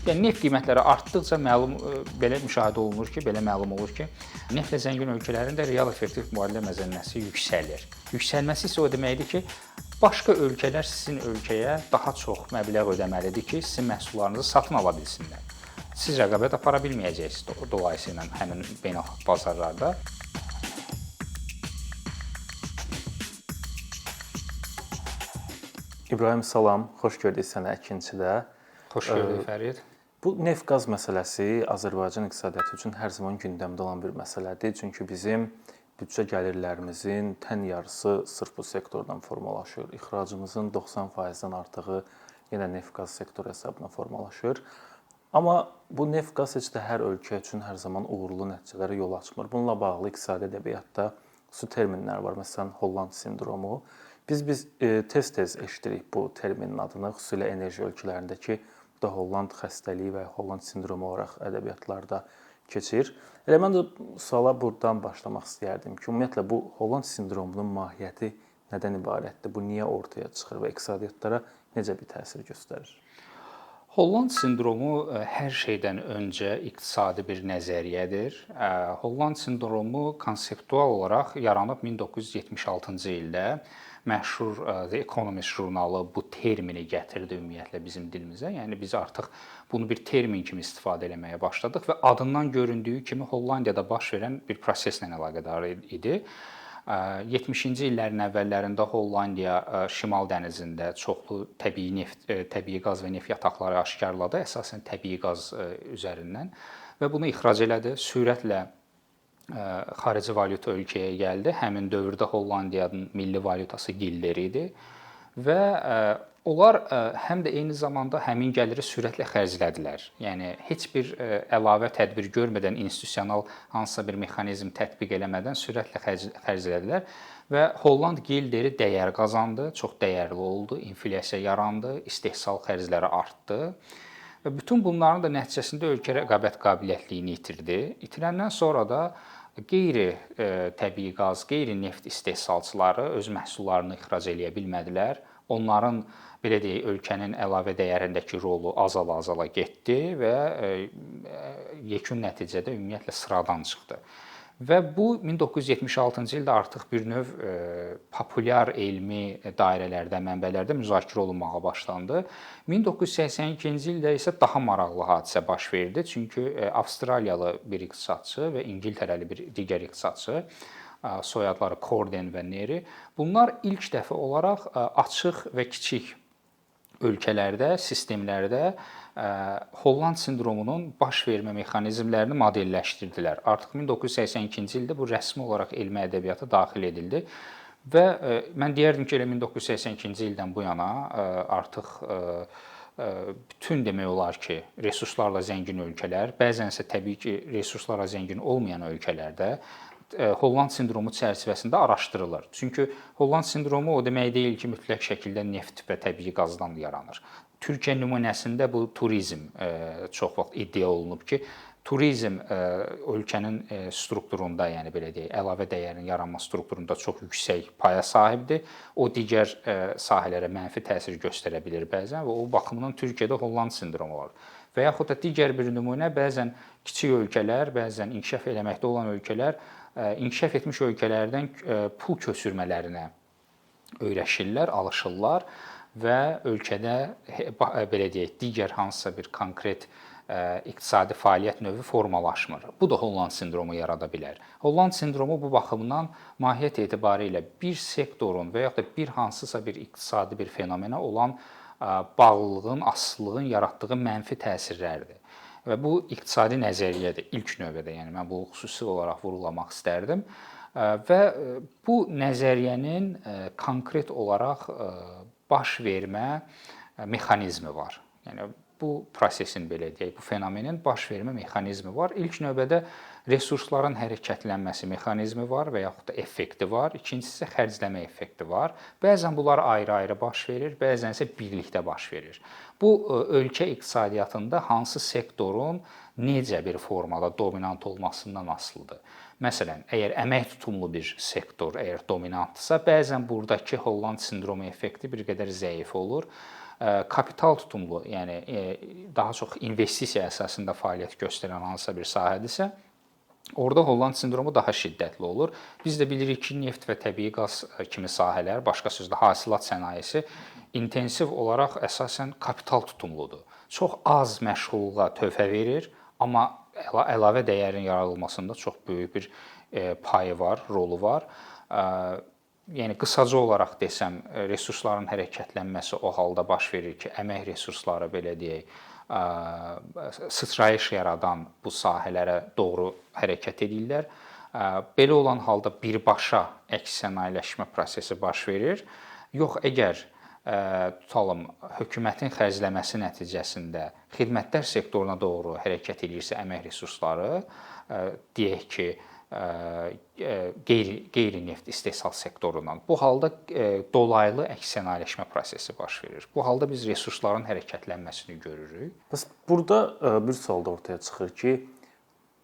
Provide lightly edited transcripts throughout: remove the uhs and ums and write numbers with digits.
Yəni neft qiymətləri artdıqca belə müşahidə olunur ki, belə məlum olur ki, neftlə zəngin ölkələrin də real effektiv mübadilə məzənnəsi yüksəlir. Yüksəlməsi isə o deməkdir ki, başqa ölkələr sizin ölkəyə daha çox məbləğ ödəməlidir ki, sizin məhsullarınızı satın ala bilsinlər. Siz rəqabət apara bilməyəcəksiniz dolayısıyla həmin beynəlxalq bazarlarda. İbrahim, salam, xoş gördük səni əkinçidə. Xoş gördük Fərid. Bu neft-qaz məsələsi Azərbaycan iqtisadiyyatı üçün hər zaman gündəmdə olan bir məsələdir. Çünki bizim büdcə gəlirlərimizin tən yarısı sırf bu sektordan formalaşır. İxracımızın 90%-dən artığı yenə neft-qaz sektoru hesabına formalaşır. Amma bu neft-qaz heç də hər ölkə üçün hər zaman uğurlu nəticələrə yol açmır. Bununla bağlı iqtisadi ədəbiyyatda xüsusi terminlər var. Məsələn, Holland sindromu. Biz tez-tez eşidirik bu terminin adını, xüsusilə enerji ölkələrindəki bu da Holland xəstəliyi və Holland sindromu olaraq ədəbiyyatlarda keçir. Elə mən də suala buradan başlamaq istəyərdim ki, ümumiyyətlə bu Holland sindromunun mahiyyəti nədən ibarətdir? Bu niyə ortaya çıxır və iqtisadiyyatlara necə bir təsir göstərir? Holland sindromu hər şeydən öncə iqtisadi bir nəzəriyyədir. Holland sindromu konseptual olaraq yaranıb 1976-cı ildə. Məşhur The Economist jurnalı bu termini gətirdi ümumiyyətlə bizim dilimizə. Yəni biz artıq bunu bir termin kimi istifadə etməyə başladıq və adından göründüyü kimi Hollandiyada baş verən bir proseslə əlaqədar idi. 70-ci illərin əvvəllərində Hollandiya Şimal dənizində çoxlu təbii qaz və neft yataqları aşkarladı, əsasən təbii qaz üzərindən və bunu ixrac elədi. Sürətlə xarici valyuta ölkəyə gəldi. Həmin dövrdə Hollandiyanın milli valyutası gilder idi və onlar həm də eyni zamanda həmin gəliri sürətlə xərclədilər. Yəni heç bir əlavə tədbir görmədən, institusional hansısa bir mexanizm tətbiq eləmədən sürətlə xərclədilər və Holland gilderi dəyər qazandı, çox dəyərli oldu, inflyasiya yarandı, istehsal xərcləri artdı. Və bütün bunların da nəticəsində ölkə rəqabət qabiliyyətliyini itirdi. İtirəndən sonra da qeyri-təbii qaz, qeyri-neft istehsalçıları öz məhsullarını ixrac eləyə bilmədilər. Onların, belə deyək, ölkənin əlavə dəyərindəki rolu azala-azala getdi və yekun nəticədə ümumiyyətlə sıradan çıxdı. Və bu 1976-cı ildə artıq bir növ populyar elmi dairələrdə, mənbələrdə müzakirə olunmağa başlandı. 1982-ci ildə isə daha maraqlı hadisə baş verdi. Çünki Avstraliyalı bir iqtisadçı və İngiltərəli bir digər iqtisadçı, soyadları Corden və Neri, bunlar ilk dəfə olaraq açıq və kiçik ölkələrdə, sistemlərdə Holland sindromunun baş vermə mexanizmlərini modelləşdirdilər. Artıq 1982-ci ildə bu rəsmi olaraq elmi ədəbiyyata daxil edildi və mən deyərdim ki, elə 1982-ci ildən bu yana artıq bütün demək olar ki, resurslarla zəngin ölkələr, bəzən isə təbii ki, resurslarla zəngin olmayan ölkələrdə Holland sindromu çərçivəsində araşdırılır. Çünki Holland sindromu o demək deyil ki, mütləq şəkildə neft və təbii qazdan yaranır. Türkiyə nümunəsində bu turizm çox vaxt iddia olunub ki, turizm ölkənin strukturunda, yəni belə deyək, əlavə dəyərin yaranma strukturunda çox yüksək paya sahibdir. O digər sahələrə mənfi təsir göstərə bilir bəzən və o baxımdan Türkiyədə Holland sindromu var. Və yaxud da digər bir nümunə, bəzən kiçik ölkələr, bəzən inkişaf eləməkdə olan ölkələr inkişaf etmiş ölkələrdən pul köçürmələrinə öyrəşirlər, alışırlar və ölkədə belə deyək, digər hansısa bir konkret iqtisadi fəaliyyət növü formalaşmır. Bu da Holland sindromu yarada bilər. Holland sindromu bu baxımdan mahiyyət etibarilə bir sektorun və yaxud da bir hansısa bir iqtisadi bir fenomenə olan bağlılığın, asılılığın yaratdığı mənfi təsirlərdir. Və bu iqtisadi nəzəriyyədir ilk növbədə. Yəni mən bu xüsusi olaraq vurğulamaq istərdim. Və bu nəzəriyyənin konkret olaraq baş vermə mexanizmi var. Yəni bu prosesin belə deyək, bu fenomenin baş vermə mexanizmi var. İlk növbədə resursların hərəkətlənməsi mexanizmi var və yaxud da effekti var. İkincisi isə xərcləmə effekti var. Bəzən bunlar ayrı-ayrı baş verir, bəzən isə birlikdə baş verir. Bu ölkə iqtisadiyyatında hansı sektorun necə bir formada dominant olmasından asılıdır. Məsələn, əgər əmək tutumlu bir sektor əgər dominantdırsa, bəzən burdakı Holland sindromu effekti bir qədər zəif olur. Kapital tutumlu, yəni daha çox investisiya əsasında fəaliyyət göstərən hansısa bir sahədirsə, orada Holland sindromu daha şiddətli olur. Biz də bilirik ki, neft və təbii qaz kimi sahələr, başqa sözlə hasilat sənayesi intensiv olaraq əsasən kapital tutumludur. Çox az məşğulluğa töhfə verir, amma əlavə dəyərin yaradılmasında çox böyük bir payı var, rolu var. Yəni qısaca olaraq desəm, resursların hərəkətlənməsi o halda baş verir ki, əmək resursları belə deyək, sıçrayış yaradan bu sahələrə doğru hərəkət edirlər. Belə olan halda birbaşa əks sənayeləşmə prosesi baş verir. Yox, əgər tutalım hökumətin xərcləməsi nəticəsində xidmətlər sektoruna doğru hərəkət edirsə əmək resursları, deyək ki, qeyri-neft istehsal sektorundan. Bu halda dolaylı əks sənayeləşmə prosesi baş verir. Bu halda biz resursların hərəkətlənməsini görürük. Bəs burada bir sual da ortaya çıxır ki,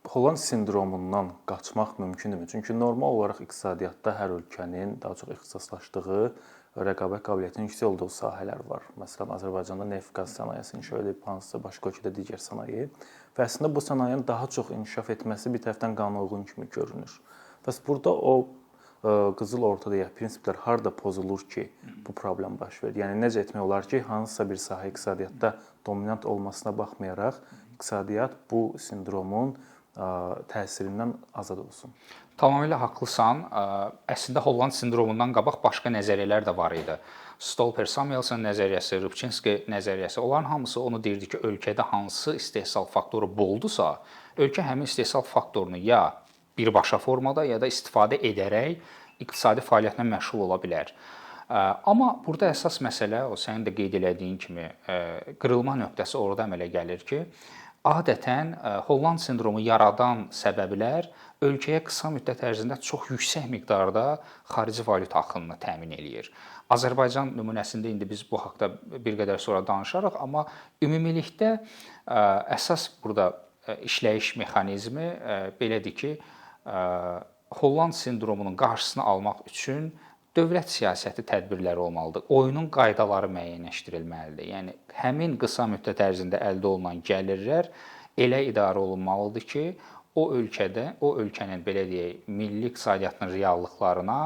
Holland sindromundan qaçmaq mümkündürmü? Çünki normal olaraq iqtisadiyyatda hər ölkənin daha çox ixtisaslaşdığı, rəqabət qabiliyyətinin yüksək olduğu sahələr var. Məsələn, Azərbaycanda neft-qaz sənayesi inkişaf edib, hansısa başqa ölkədə digər sənaye. Və əslində bu sənayenin daha çox inkişaf etməsi bir tərəfdən qanunauyğun kimi görünür. Bəs burada o qızıl ortada ya prinsiplər harda pozulur ki, bu problem baş verir? Yəni necə etmək olar ki, hansısa bir sahə iqtisadiyyatda dominant olmasına baxmayaraq, iqtisadiyyat bu sindromun təsirindən azad olsun? Tamamilə haqlısan. Əslində Holland sindromundan qabaq başqa nəzəriyyələr də var idi. Stolper-Samuelson nəzəriyyəsi, Rubçinski nəzəriyyəsi, onların hamısı onu deyirdi ki, ölkədə hansı istehsal faktoru boldusa, ölkə həmin istehsal faktorunu ya birbaşa formada, ya da istifadə edərək iqtisadi fəaliyyətlə məşğul ola bilər. Amma burada əsas məsələ, o sənin də qeyd elədiyin kimi, qırılma nöqtəsi orada əmələ gəlir ki, adətən Holland sindromu yaradan səbəblər ölkəyə qısa müddət ərzində çox yüksək miqdarda xarici valyuta axınını təmin eləyir. Azərbaycan nümunəsində indi biz bu haqqda bir qədər sonra danışarıq, amma ümumilikdə əsas burada işləyiş mexanizmi belədir ki, Holland sindromunun qarşısını almaq üçün dövlət siyasəti tədbirləri olmalıdır. Oyunun qaydaları müəyyənləşdirilməlidir. Yəni həmin qısa müddət ərzində əldə olunan gəlirlər elə idarə olunmalıdır ki, o ölkənin belə deyək, milli iqtisadiyyatının reallıqlarına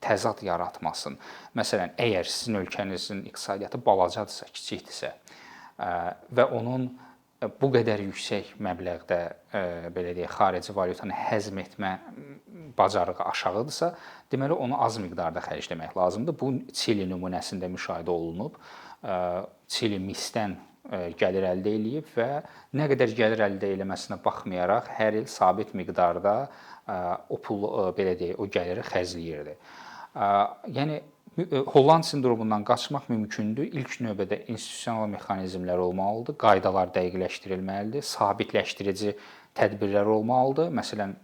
təzad yaratmasın. Məsələn, əgər sizin ölkənizin iqtisadiyyatı balacadırsa, kiçikdirsə və onun bu qədər yüksək məbləğdə belə deyək, xarici valyutanı həzm etmə bacarığı aşağıdırsa, deməli onu az miqdarda xərcləmək lazımdır. Bu Çili nümunəsində müşahidə olunub. Çili misdən gəlir əldə eləyib və nə qədər gəlir əldə eləməsinə baxmayaraq hər il sabit miqdarda o pul belə deyək, o gəliri xərcləyirdi. Yəni Holland sindromundan qaçmaq mümkündür. İlk növbədə institusional mexanizmlər olmalıdır, qaydalar dəqiqləşdirilməlidir, sabitləşdirici tədbirlər olmalıdır. Məsələn,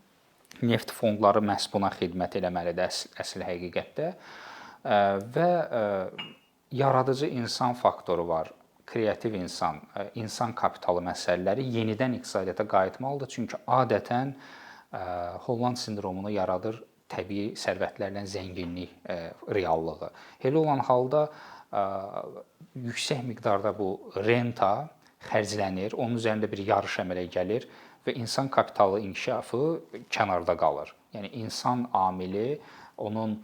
neft fondları məhz buna xidmət eləməlidir əsl həqiqətdə və yaradıcı insan faktoru var. Kreativ insan, insan kapitalı məsələləri yenidən iqtisadiyyata qayıtmalıdır. Çünki adətən Holland sindromunu yaradır təbii sərvətlərlə zənginlik reallığı. Elə olan halda yüksək miqdarda bu renta xərclənir, onun üzərində bir yarış əmələ gəlir və insan kapitalı inkişafı kənarda qalır. Yəni insan amili, onun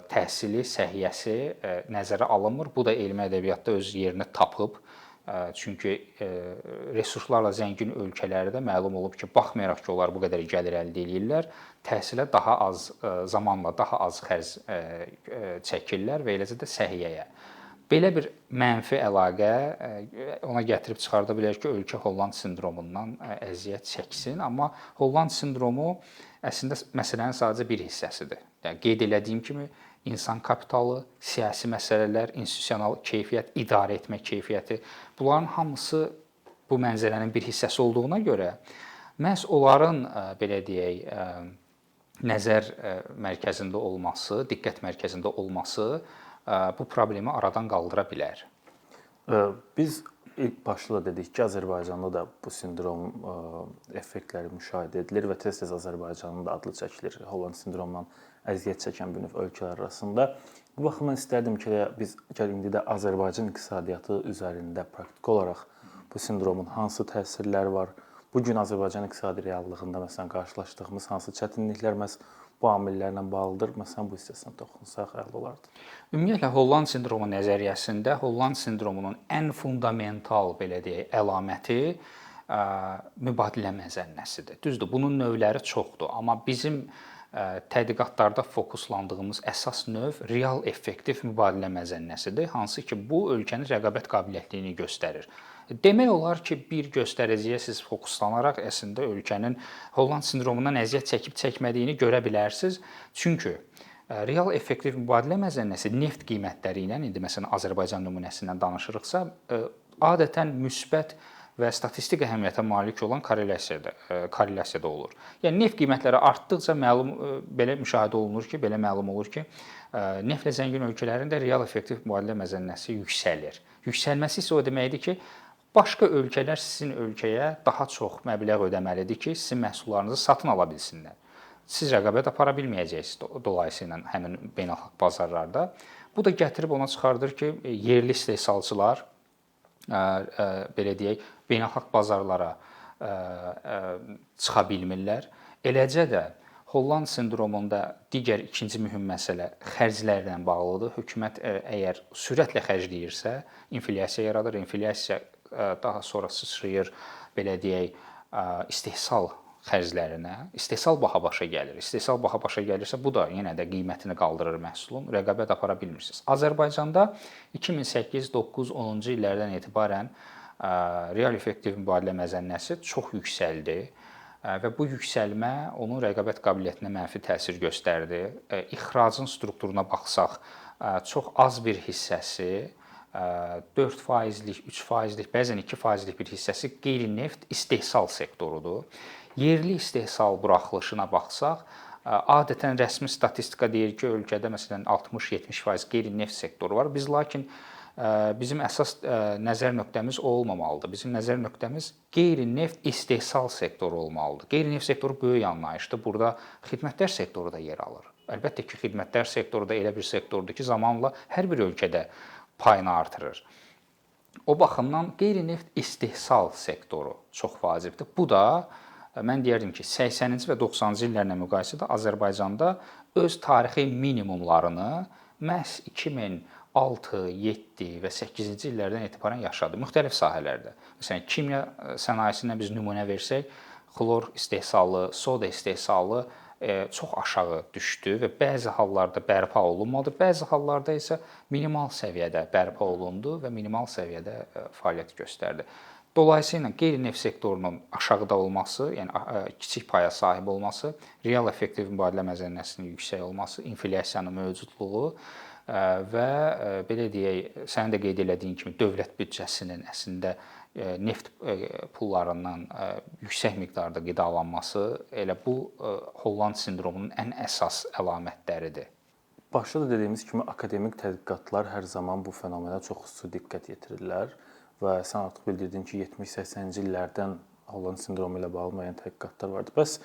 təhsili, səhiyyəsi nəzərə alınmır. Bu da elmi ədəbiyyatda öz yerini tapıb. Çünki resurslarla zəngin ölkələrdə məlum olub ki, baxmayaraq ki, onlar bu qədər gəlir əldə edirlər, təhsilə daha az zamanla daha az xərc çəkirlər və eləcə də səhiyyəyə. Belə bir mənfi əlaqə ona gətirib çıxarda bilər ki, ölkə Holland sindromundan əziyyət çəksin, amma Holland sindromu əslində məsələnin sadəcə bir hissəsidir. Yəni qeyd elədiyim kimi insan kapitalı, siyasi məsələlər, institusional keyfiyyət, idarə etmə keyfiyyəti, bunların hamısı bu mənzərənin bir hissəsi olduğuna görə Məhz onların belə deyək, nəzər mərkəzində olması, diqqət mərkəzində olması bu problemi aradan qaldıra bilər. Biz ilk başda da dedik ki, Azərbaycanda da bu sindrom effektləri müşahidə edilir və tez-tez Azərbaycanın da adlı çəkilir. Holland sindromundan əziyyət çəkən bir növ ölkələr arasında. Bu baxımdan istərdim ki, biz indi də Azərbaycan iqtisadiyyatı üzərində praktik olaraq bu sindromun hansı təsirləri var? Bu gün Azərbaycan iqtisadi reallığında məsələn qarşılaşdığımız hansı çətinliklər məhz bu amillərlə bağlıdır? Məsələn bu hissəsinə toxunsaq əla olardı. Ümumiyyətlə Holland sindromu nəzəriyyəsində Holland sindromunun ən fundamental belə deyək əlaməti mübadilə məzənnəsidir. Düzdür, bunun növləri çoxdur, amma bizim tədqiqatlarda fokuslandığımız əsas növ real effektiv mübadilə məzənnəsidir, hansı ki bu ölkənin rəqabət qabiliyyətini göstərir. Demək olar ki, bir göstəriciyə siz fokuslanaraq əslində ölkənin Holland sindromundan əziyyət çəkib çəkmədiyini görə bilərsiniz. Çünki real effektiv mübadilə məzənnəsi neft qiymətləri ilə indi məsələn Azərbaycan nümunəsindən danışırıqsa, adətən müsbət və statistik əhəmiyyətə malik olan korrelasiyada olur. Yəni neft qiymətləri artdıqca belə müşahidə olunur ki, belə məlum olur ki, neftlə zəngin ölkələrində real effektiv mübadilə məzənnəsi yüksəlir. Yüksəlməsi isə o deməkdir ki, başqa ölkələr sizin ölkəyə daha çox məbləğ ödəməlidir ki, sizin məhsullarınızı satın ala bilsinlər. Siz rəqabət apara bilməyəcəksiniz dolayısıyla həmin beynəlxalq bazarlarda. Bu da gətirib ona çıxardır ki, yerli istehsalçılar belə deyək, beynəlxalq bazarlara çıxa bilmirlər. Eləcə də Holland sindromunda digər ikinci mühüm məsələ xərclərlə bağlıdır. Hökumət əgər sürətlə xərcləyirsə, inflyasiya yaradır. İnflyasiya daha sonra sıçrayır, belə deyək, istehsal xərclərinə. İstehsal baha başa gəlir. İstehsal baha başa gəlirsə, bu da yenə də qiymətini qaldırır məhsulun. Rəqabət apara bilmirsiniz. Azərbaycanda 2008, 9, 10-cu illərdən etibarən real effektiv mübadilə məzənnəsi çox yüksəldi və bu yüksəlmə onun rəqabət qabiliyyətinə mənfi təsir göstərdi. İxracın strukturuna baxsaq, çox az bir hissəsi 4%lik, 3%lik, bəzən 2%lik bir hissəsi qeyri-neft istehsal sektorudur. Yerli istehsal buraxılışına baxsaq, adətən rəsmi statistika deyir ki, ölkədə məsələn 60-70% qeyri-neft sektoru var. Lakin bizim əsas nəzər nöqtəmiz o olmamalıdır. Bizim nəzər nöqtəmiz qeyri-neft istehsal sektoru olmalıdır. Qeyri-neft sektoru böyük anlayışdır. Burada xidmətlər sektoru da yer alır. Əlbəttə ki, xidmətlər sektoru da elə bir sektordur ki, zamanla hər bir ölkədə payını artırır. O baxımdan qeyri-neft istehsal sektoru çox vacibdir. Bu da mən deyərdim ki, 80-ci və 90-cı illərlə müqayisədə Azərbaycanda öz tarixi minimumlarını məhz 2006, 7 və 8-ci illərdən etibarən yaşadı müxtəlif sahələrdə. Məsələn, kimya sənayesindən biz nümunə versək, xlor istehsalı, soda istehsalı çox aşağı düşdü və bəzi hallarda bərpa olunmadı, bəzi hallarda isə minimal səviyyədə bərpa olundu və minimal səviyyədə fəaliyyət göstərdi. Dolayısıyla qeyri-neft sektorunun aşağıda olması, yəni kiçik paya sahib olması, real effektiv mübadilə məzənnəsinin yüksək olması, inflyasiyanın mövcudluğu və belə deyək, sənin də qeyd elədiyin kimi dövlət büdcəsinin əslində neft pullarından yüksək miqdarda qidalanması elə bu Holland sindromunun ən əsas əlamətləridir. Başda da dediyimiz kimi akademik tədqiqatlar hər zaman bu fenomenə çox xüsusi diqqət yetirirlər və sən artıq bildirdin ki, 70-80-ci illərdən Holland sindromu ilə bağlı müəyyən tədqiqatlar vardı. Bəs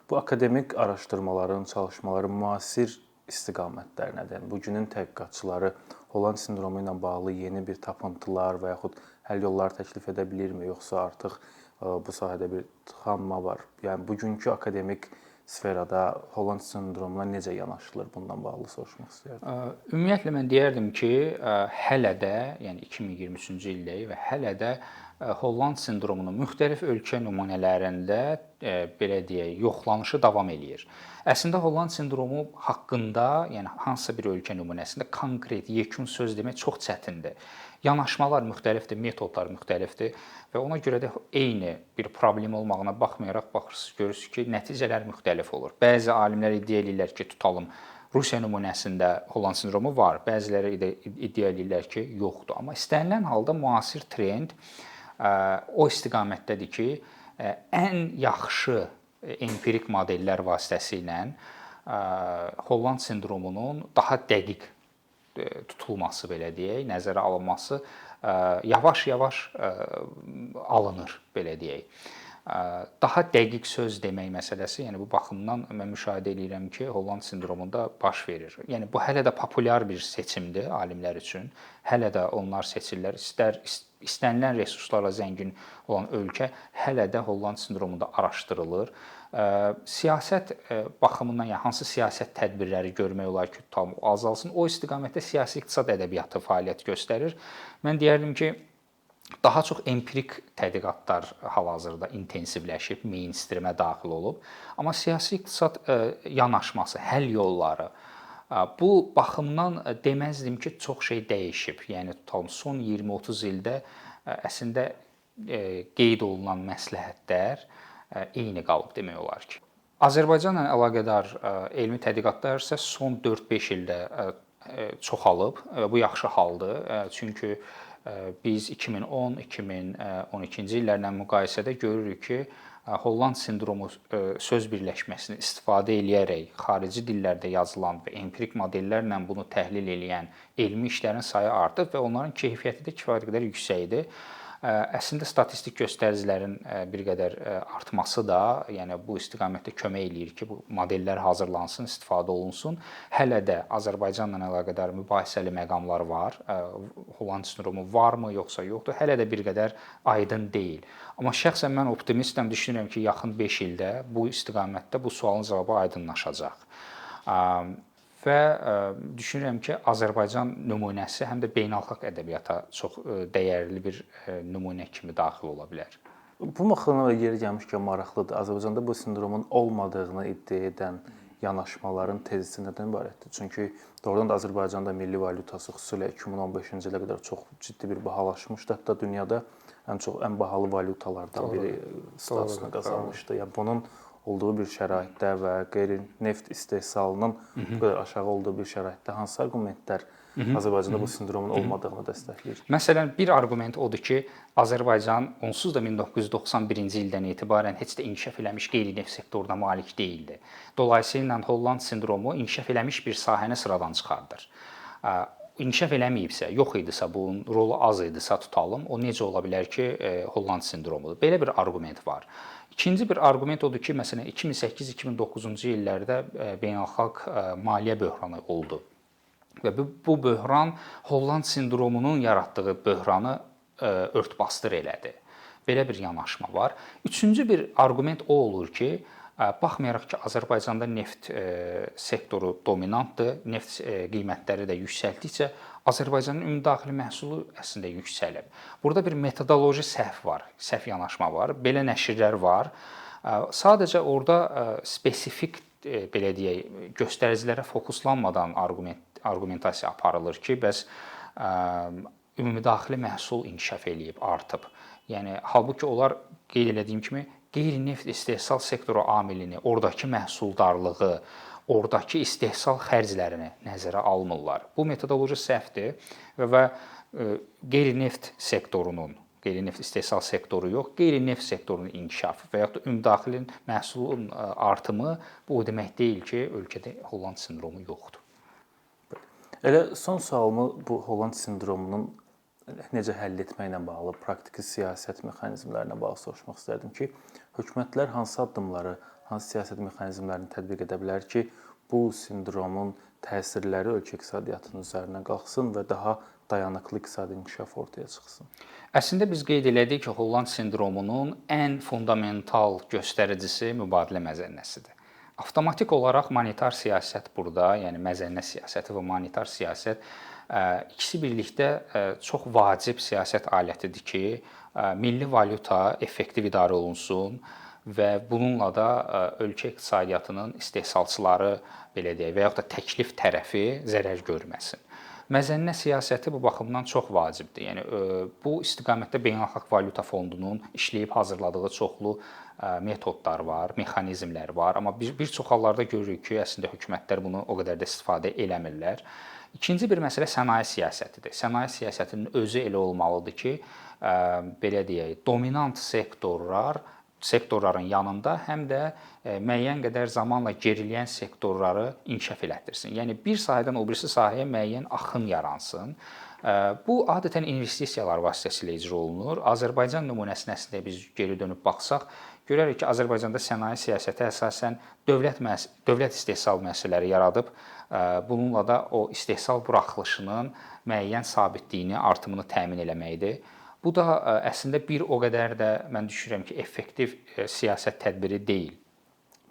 bu akademik araşdırmaların, çalışmaların müasir istiqamətləri nədir? Bugünün tədqiqatçıları Holland sindromu ilə bağlı yeni bir tapıntılar və yaxud həll yolları təklif edə bilirmi, yoxsa artıq bu sahədə bir tıxanma var? Yəni bugünkü akademik sferada Holland sindromuna necə yanaşılır? Bundan bağlı soruşmaq istəyirdim. Ümumiyyətlə mən deyərdim ki, hələ də, yəni 2023-cü ildə və hələ də Holland sindromunun müxtəlif ölkə nümunələrində belə deyək, yoxlanışı davam eləyir. Əslində Holland sindromu haqqında, yəni hansısa bir ölkə nümunəsində konkret, yekun söz demək çox çətindir. Yanaşmalar müxtəlifdir, metodlar müxtəlifdir və ona görə də eyni bir problem olmağına baxmayaraq baxırsınız, görürsünüz ki, nəticələr müxtəlif olur. Bəzi alimlər iddia edirlər ki, tutalım Rusiya nümunəsində Holland sindromu var, bəziləri iddia edirlər ki, yoxdur. Amma istənilən halda müasir trend o istiqamətdədir ki, ən yaxşı empirik modellər vasitəsilə Holland sindromunun daha dəqiq tutulması, belə deyək, nəzərə alınması yavaş-yavaş alınır, belə deyək. Daha dəqiq söz demək məsələsi, yəni bu baxımdan mən müşahidə edirəm ki, Holland sindromunda baş verir. Yəni bu hələ də populyar bir seçimdir alimlər üçün. Hələ də onlar seçirlər. İstənilən resurslarla zəngin olan ölkə hələ də Holland sindromunda araşdırılır. Siyasət baxımından, yəni hansı siyasət tədbirləri görmək olar ki, tam azalsın, o istiqamətdə siyasi iqtisad ədəbiyyatı fəaliyyət göstərir. Mən deyərdim ki, daha çox empirik tədqiqatlar hal-hazırda intensivləşib, mainstreamə daxil olub. Amma siyasi iqtisad yanaşması, həll yolları bu baxımdan deməzdim ki, çox şey dəyişib. Yəni tutalım son 20-30 ildə əslində qeyd olunan məsləhətlər eyni qalıb demək olar ki. Azərbaycanla əlaqədar elmi tədqiqatlar isə son 4-5 ildə çoxalıb. Bu yaxşı haldır. Çünki biz 2010-2012-ci illərlə müqayisədə görürük ki, Holland sindromu söz birləşməsini istifadə eləyərək xarici dillərdə yazılan və empirik modellərlə bunu təhlil edən elmi işlərin sayı artıb və onların keyfiyyəti də kifayət qədər yüksəkdir. Əslində statistik göstəricilərin bir qədər artması da, yəni bu istiqamətdə kömək eləyir ki, bu modellər hazırlansın, istifadə olunsun. Hələ də Azərbaycanla əlaqədar mübahisəli məqamlar var. Holland sindromu varmı, yoxsa yoxdur? Hələ də bir qədər aydın deyil. Amma şəxsən mən optimistəm, düşünürəm ki, yaxın 5 ildə bu istiqamətdə bu sualın cavabı aydınlaşacaq. Və düşünürəm ki, Azərbaycan nümunəsi həm də beynəlxalq ədəbiyyata çox dəyərli bir nümunə kimi daxil ola bilər. Bu baxımdan yeri gəlmişkən maraqlıdır. Azərbaycanda bu sindromun olmadığını iddia edən yanaşmaların tezisi nədən ibarətdir? Çünki doğrudan da Azərbaycanda milli valyutası xüsusilə 2015-ci ilə qədər çox ciddi bir bahalaşmışdı. Hətta dünyada ən bahalı valyutalardan biri statusunu qazanmışdı. Yəni bunun olduğu bir şəraitdə və qeyri-neft istehsalının bu qədər aşağı olduğu bir şəraitdə hansı arqumentlər Azərbaycanda bu sindromun olmadığını dəstəkləyir? Məsələn, bir arqument odur ki, Azərbaycan onsuz da 1991-ci ildən etibarən heç də inkişaf eləmiş qeyri-neft sektoruna malik deyildi. Dolayısıyla Holland sindromu inkişaf eləmiş bir sahəni sıradan çıxardır. İnkişaf eləməyibsə, yox idisə, bunun rolu az idisə tutalım, o necə ola bilər ki, Holland sindromudur? Belə bir arqument var. İkinci bir arqument odur ki, məsələn 2008-2009-cu illərdə beynəlxalq maliyyə böhranı oldu. Və bu böhran Holland sindromunun yaratdığı böhranı ört-basdır elədi. Belə bir yanaşma var. Üçüncü bir arqument o olur ki, baxmayaraq ki, Azərbaycanda neft sektoru dominantdır, neft qiymətləri də yüksəldikcə Azərbaycanın ümumdaxili məhsulu əslində yüksəlib. Burada bir metodoloji səhv var, səhv yanaşma var, belə nəşrlər var. Sadəcə orada spesifik belə deyək, göstəricilərə fokuslanmadan arqumentasiya aparılır ki, bəs ümumdaxili məhsul inkişaf eləyib, artıb. Yəni halbuki onlar qeyd etdiyim kimi qeyri-neft istehsal sektoru amilini, oradakı məhsuldarlığı, oradakı istehsal xərclərini nəzərə almırlar. Bu metodoloji səhvdir və qeyri-neft sektorunun, qeyri-neft istehsal sektoru yox, qeyri-neft sektorunun inkişafı və yaxud da ümumdaxili məhsulun artımı bu o demək deyil ki, ölkədə Holland sindromu yoxdur. Elə son sualımı bu Holland sindromunun necə həll etməklə bağlı, praktiki siyasət mexanizmlərinə bağlı soruşmaq istərdim ki, hökumətlər hansı addımları, hansı siyasət mexanizmlərini tətbiq edə bilər ki, bu sindromun təsirləri ölkə iqtisadiyyatının üzərinə qalxsın və daha dayanıqlı iqtisadi inkişaf ortaya çıxsın? Əslində biz qeyd elədik ki, Holland sindromunun ən fundamental göstəricisi mübadilə məzənnəsidir. Avtomatik olaraq monetar siyasət burada, yəni məzənnə siyasəti və monetar siyasət ikisi birlikdə çox vacib siyasət alətidir ki, milli valyuta effektiv idarə olunsun və bununla da ölkə iqtisadiyyatının istehsalçıları belə deyək və yaxud da təklif tərəfi zərər görməsin. Məzənnə siyasəti bu baxımdan çox vacibdir. Yəni bu istiqamətdə Beynəlxalq Valyuta Fondunun işləyib hazırladığı çoxlu metodlar var, mexanizmlər var, amma bir çox hallarda görürük ki, əslində hökumətlər bunu o qədər də istifadə eləmirlər. İkinci bir məsələ sənaye siyasətidir. Sənaye siyasətinin özü elə olmalıdır ki, belə deyək, dominant sektorlar sektorların yanında həm də müəyyən qədər zamanla geriləyən sektorları inkişaf elətdirsin. Yəni bir sahədən o birisi sahəyə müəyyən axın yaransın. Bu adətən investisiyalar vasitəsilə icra olunur. Azərbaycan nümunəsinə əslində biz geri dönüb baxsaq, görərik ki, Azərbaycanda sənaye siyasəti əsasən dövlət istehsal müəssisələri yaradıb, bununla da o istehsal buraxılışının müəyyən sabitliyini, artımını təmin eləməkdir. Bu da əslində bir o qədər də mən düşünürəm ki, effektiv siyasət tədbiri deyil.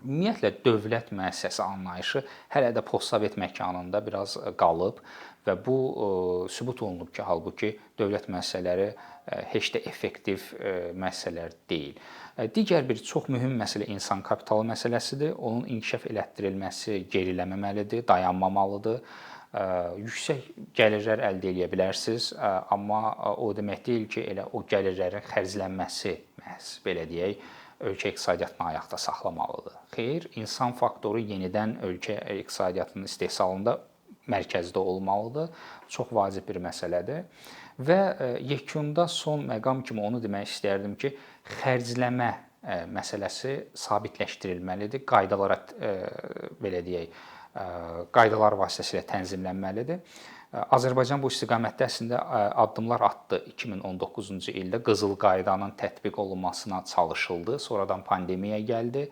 Ümumiyyətlə dövlət müəssisəsi anlayışı hələ də postsovet məkanında biraz qalıb və bu sübut olunub ki, halbuki dövlət müəssisələri heç də effektiv müəssisələr deyil. Digər bir çox mühüm məsələ insan kapitalı məsələsidir. Onun inkişaf elətdirilməsi geriləməməlidir, dayanmamalıdır. Yüksək gəlirlər əldə edə bilərsiniz, amma o demək deyil ki, elə o gəlirlərin xərclənməsi məhz belə deyək, ölkə iqtisadiyyatını ayaqda saxlamalıdır. Xeyr, insan faktoru yenidən ölkə iqtisadiyyatının istehsalında mərkəzdə olmalıdır. Çox vacib bir məsələdir. Və yekunda son məqam kimi onu demək istərdim ki, xərcləmə məsələsi sabitləşdirilməlidir. Qaydalara belə deyək, qaydalar vasitəsilə tənzimlənməlidir. Azərbaycan bu istiqamətdə əslində addımlar atdı. 2019-cu ildə qızıl qaydanın tətbiq olunmasına çalışıldı. Sonradan pandemiya gəldi.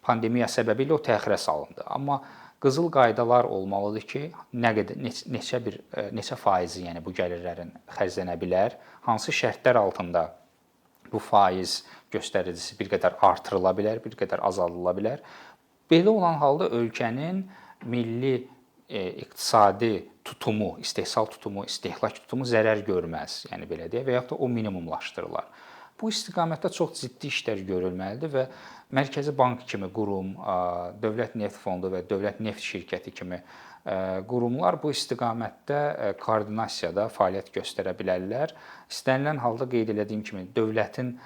Pandemiya səbəbilə o təxirə salındı. Amma qızıl qaydalar olmalıdır ki, neçə faizi, yəni bu gəlirlərin xərclənə bilər, hansı şərtlər altında bu faiz göstəricisi bir qədər artırıla bilər, bir qədər azaldıla bilər. Belə olan halda ölkənin milli iqtisadi tutumu, istehsal tutumu, istehlak tutumu zərər görməz, yəni belə deyək, və yaxud da o minimumlaşdırılar. Bu istiqamətdə çox ciddi işlər görülməlidir və Mərkəzi Bank kimi qurum, Dövlət Neft Fondu və Dövlət Neft Şirkəti kimi qurumlar bu istiqamətdə koordinasiyada fəaliyyət göstərə bilərlər. İstənilən halda qeyd etdiyim kimi dövlətin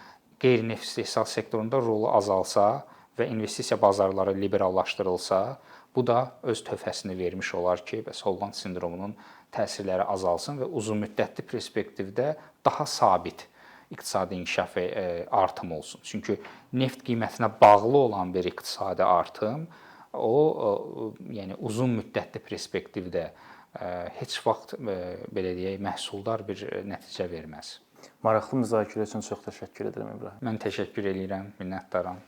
qeyri-neft istehsal sektorunda rolu azalsa və investisiya bazarları liberallaşdırılsa, bu da öz töhfəsini vermiş olar ki, bəs Holland sindromunun təsirləri azalsın və uzunmüddətli perspektivdə daha sabit iqtisadi inkişaf və artım olsun. Çünki neft qiymətinə bağlı olan bir iqtisadi artım yəni uzun müddətli perspektivdə heç vaxt belə deyək, məhsuldar bir nəticə verməz. Maraqlı müzakirə üçün çox təşəkkür edirəm İbrahim. Mən təşəkkür edirəm, minnətdaram.